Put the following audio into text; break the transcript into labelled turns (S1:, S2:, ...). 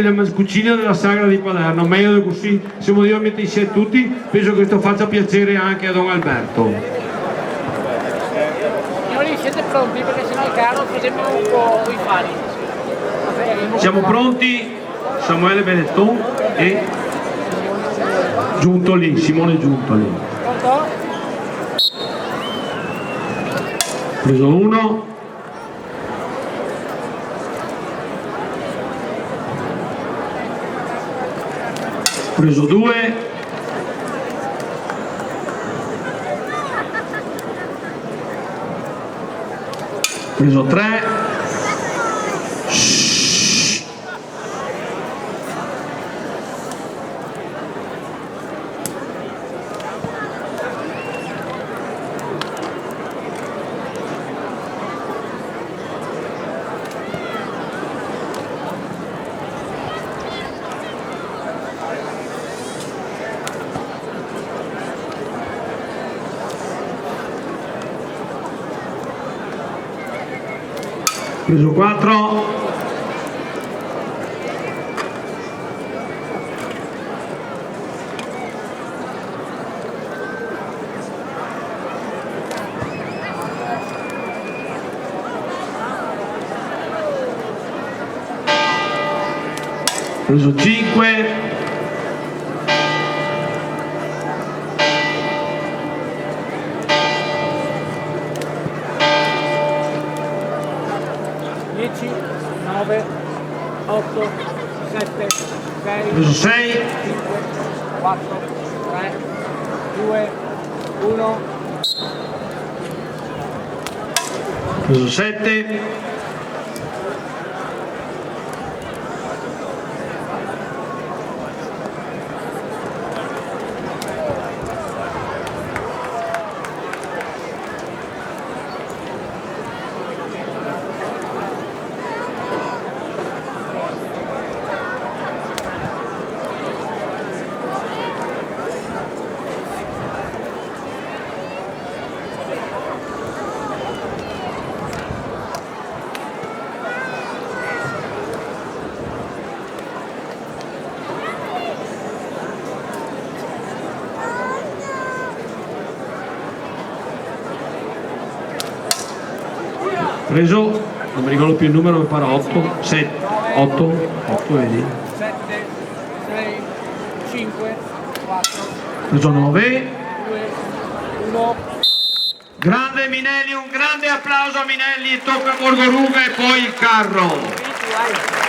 S1: La cucina della Sagra di Palermo, meglio di così, siamo ovviamente insieme tutti, penso che questo faccia piacere anche a Don Alberto.
S2: Signori, siete pronti? Perché sennò il carro facciamo un po' i fari.
S1: Siamo pronti, Samuele Benetton e Giuntoli, Simone Giuntoli.
S2: Pronto?
S1: Preso uno. Preso 2, preso 3, preso 4, preso 5,
S2: Dieci, 9, 8, 7, 6,
S1: preso 6,
S2: 5, 4, 3, 2, 1.
S1: preso 7, preso, non mi ricordo più il numero, mi pare 8, 7, 8, vedi?
S2: 7, 6, 5, 4,
S1: Preso 9,
S2: 2, 1.
S1: grande Minelli, un grande applauso a Minelli, tocca a Borgoruga e poi il carro.